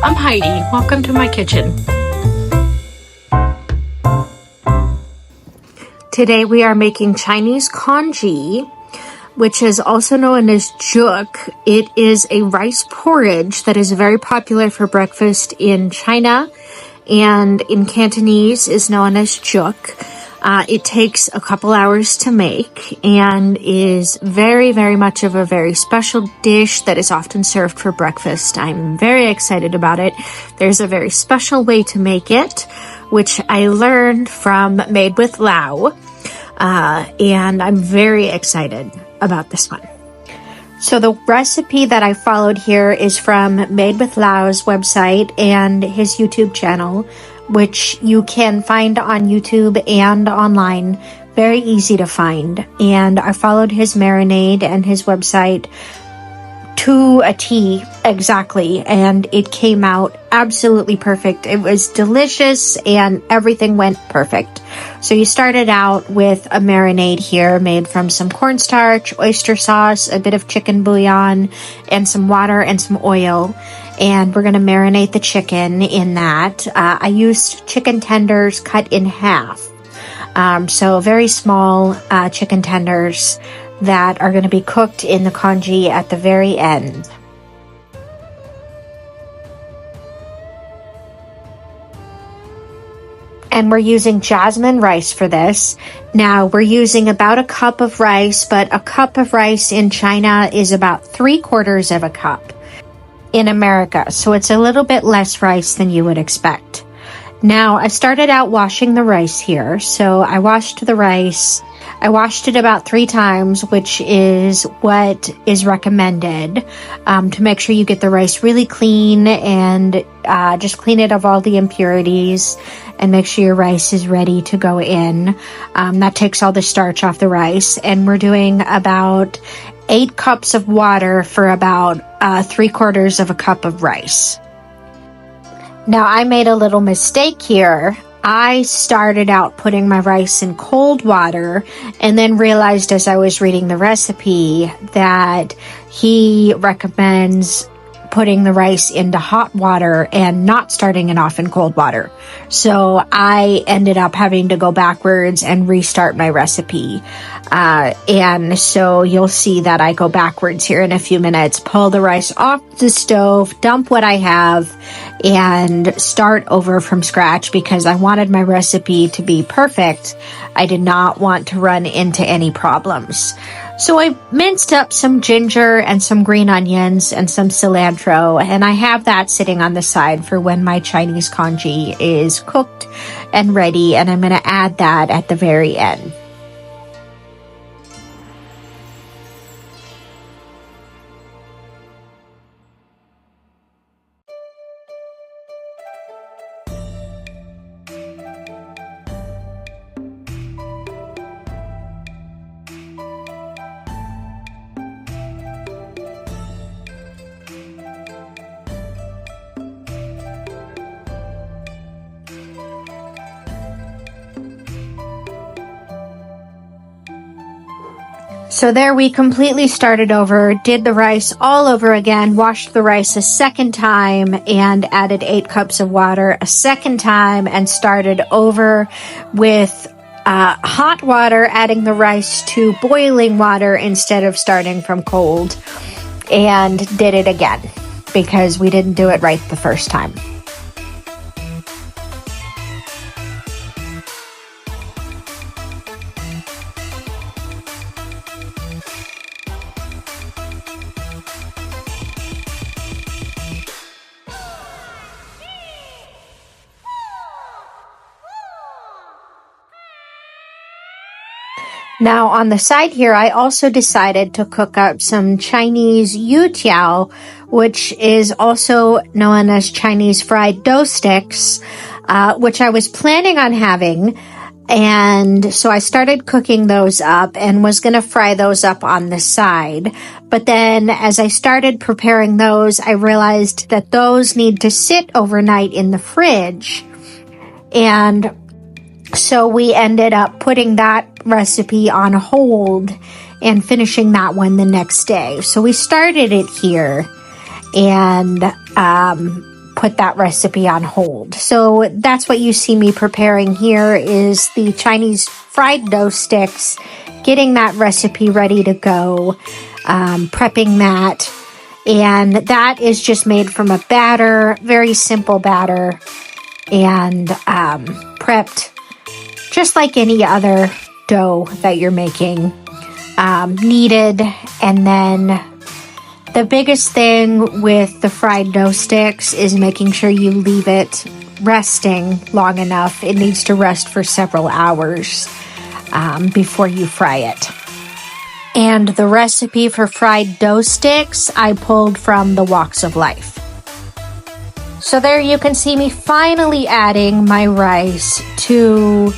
I'm Heidi. Welcome to my kitchen. Today we are making Chinese congee, which is also known as juk. It is a rice porridge that is very popular for breakfast in China, and in Cantonese is known as juk. It takes a couple hours to make and is very, very much of a very special dish that is often served for breakfast. I'm very excited about it. There's a very special way to make it, which I learned from Made with Lao, and I'm very excited about this one. So the recipe that I followed here is from Made with Lao's website and his YouTube channel, which you can find on YouTube and online. Very easy to find. And I followed his marinade and his website to a T exactly, and it came out absolutely perfect. It was delicious and everything went perfect. So you started out with a marinade here made from some cornstarch, oyster sauce, a bit of chicken bouillon, and some water and some oil. And we're going to marinate the chicken in that. I used chicken tenders cut in half. So very small chicken tenders that are going to be cooked in the congee at the very end. And we're using jasmine rice for this. Now, we're using about a cup of rice, but a cup of rice in China is about 3/4 of a cup in America. So it's a little bit less rice than you would expect. Now, I started out washing the rice here. So I washed the rice. I washed it about 3 times, which is what is recommended, to make sure you get the rice really clean and just clean it of all the impurities and make sure your rice is ready to go in. That takes all the starch off the rice. And we're doing about 8 cups of water for about 3/4 of a cup of rice. Now, I made a little mistake here. I started out putting my rice in cold water and then realized as I was reading the recipe that he recommends putting the rice into hot water and not starting it off in cold water. So I ended up having to go backwards and restart my recipe. And so you'll see that I go backwards here in a few minutes, pull the rice off the stove, dump what I have, and start over from scratch because I wanted my recipe to be perfect. I did not want to run into any problems. So I minced up some ginger and some green onions and some cilantro, and I have that sitting on the side for when my Chinese congee is cooked and ready, and I'm going to add that at the very end. So there we completely started over, did the rice all over again, washed the rice a second time and added 8 cups of water a second time and started over with hot water, adding the rice to boiling water instead of starting from cold, and did it again because we didn't do it right the first time. Now, on the side here, I also decided to cook up some Chinese Youtiao, which is also known as Chinese fried dough sticks, which I was planning on having. And so I started cooking those up and was going to fry those up on the side. But then as I started preparing those, I realized that those need to sit overnight in the fridge. And so we ended up putting that recipe on hold and finishing that one the next day. So we started it here and put that recipe on hold. So that's what you see me preparing here is the Chinese fried dough sticks, getting that recipe ready to go, prepping that. And that is just made from a batter, very simple batter, and prepped just like any other dough that you're making, kneaded. And then the biggest thing with the fried dough sticks is making sure you leave it resting long enough. It needs to rest for several hours before you fry it. And the recipe for fried dough sticks I pulled from the Walks of Life. So there you can see me finally adding my rice to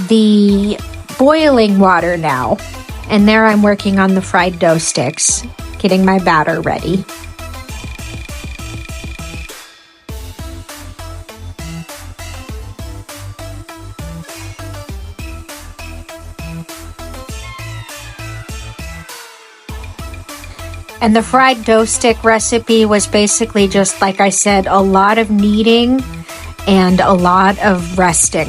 the boiling water now. And there I'm working on the fried dough sticks, getting my batter ready. And the fried dough stick recipe was basically just, like I said, a lot of kneading and a lot of resting.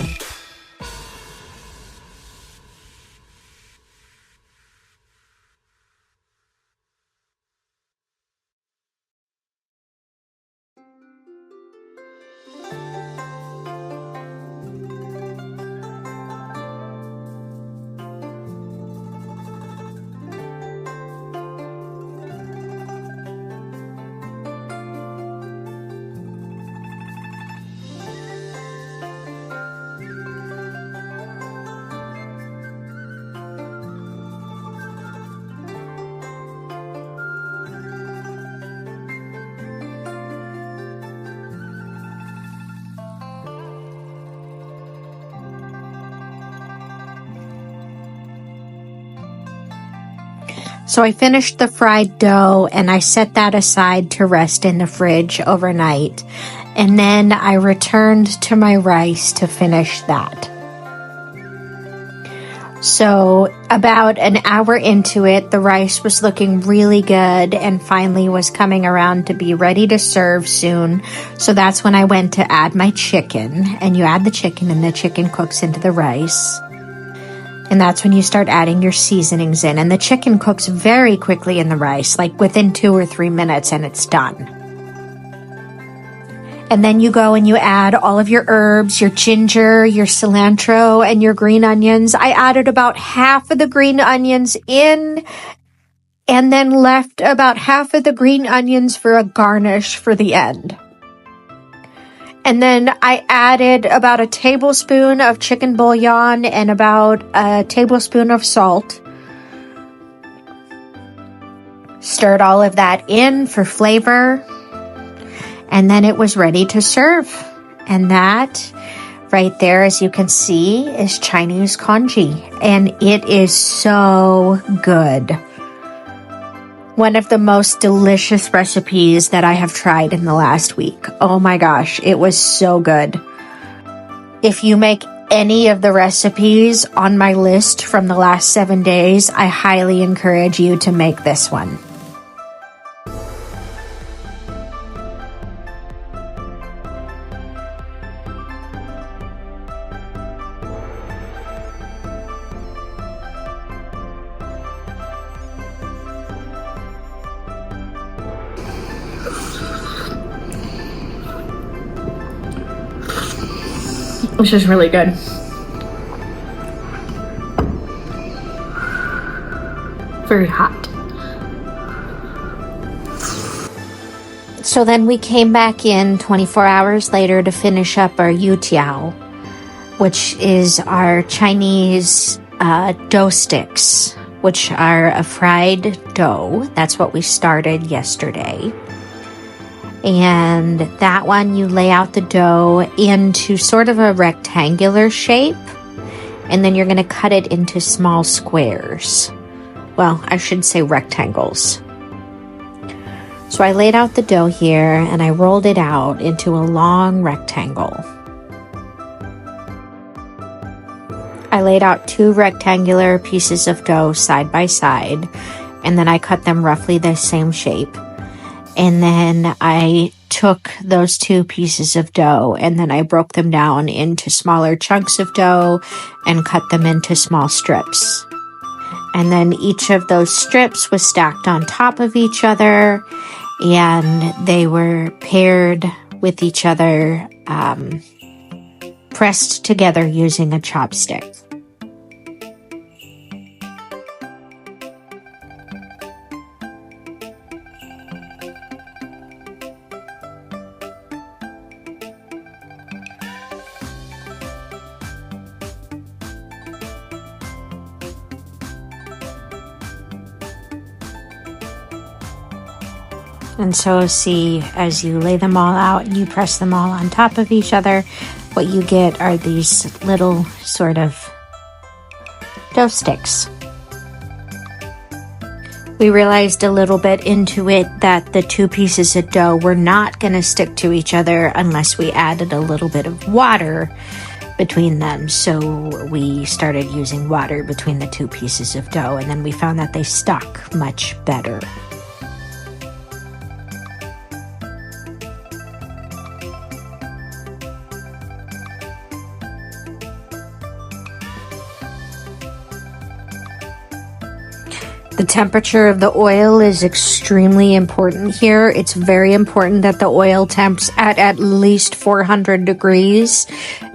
So I finished the fried dough and I set that aside to rest in the fridge overnight. And then I returned to my rice to finish that. So about an hour into it, the rice was looking really good and finally was coming around to be ready to serve soon. So that's when I went to add my chicken. And you add the chicken and the chicken cooks into the rice. And that's when you start adding your seasonings in. And the chicken cooks very quickly in the rice, like within 2 or 3 minutes, and it's done. And then you go and you add all of your herbs, your ginger, your cilantro, and your green onions. I added about half of the green onions in, and then left about half of the green onions for a garnish for the end. And then I added about a tablespoon of chicken bouillon and about a tablespoon of salt. Stirred all of that in for flavor. And then it was ready to serve. And that right there, as you can see, is Chinese congee. And it is so good. One of the most delicious recipes that I have tried in the last week. Oh my gosh, it was so good. If you make any of the recipes on my list from the last 7 days, I highly encourage you to make this one. Which is really good. Very hot. So then we came back in 24 hours later to finish up our Youtiao, which is our Chinese dough sticks, which are a fried dough. That's what we started yesterday. And that one, you lay out the dough into sort of a rectangular shape, and then you're going to cut it into small squares. Well, I should say rectangles. So I laid out the dough here, and I rolled it out into a long rectangle. I laid out 2 rectangular pieces of dough side by side, and then I cut them roughly the same shape. And then I took those 2 pieces of dough and then I broke them down into smaller chunks of dough and cut them into small strips. And then each of those strips was stacked on top of each other, and they were paired with each other, pressed together using a chopstick. And so see, as you lay them all out and you press them all on top of each other, what you get are these little sort of dough sticks. We realized a little bit into it that the 2 pieces of dough were not going to stick to each other unless we added a little bit of water between them. So we started using water between the 2 pieces of dough, and then we found that they stuck much better. The temperature of the oil is extremely important here. It's very important that the oil temps at least 400 degrees,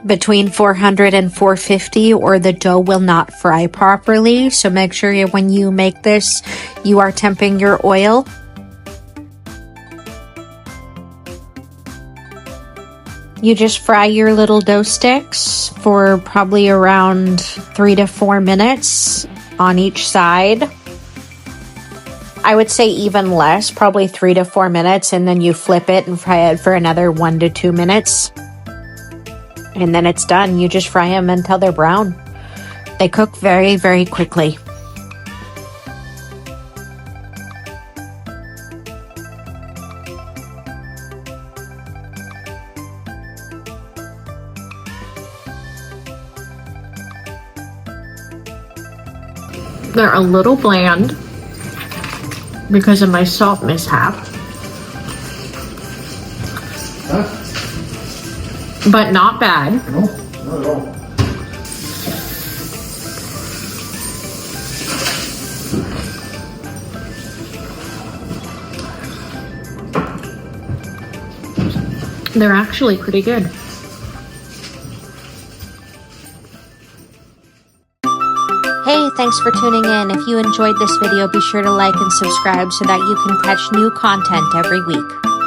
between 400 and 450, or the dough will not fry properly. So make sure when you make this, you are temping your oil. You just fry your little dough sticks for probably around 3 to 4 minutes on each side. I would say even less, probably 3 to 4 minutes, and then you flip it and fry it for another 1 to 2 minutes. And then it's done. You just fry them until they're brown. They cook very, very quickly. They're a little bland because of my salt mishap. But not bad. No, not at all. They're actually pretty good. Hey, thanks for tuning in. If you enjoyed this video, be sure to like and subscribe so that you can catch new content every week.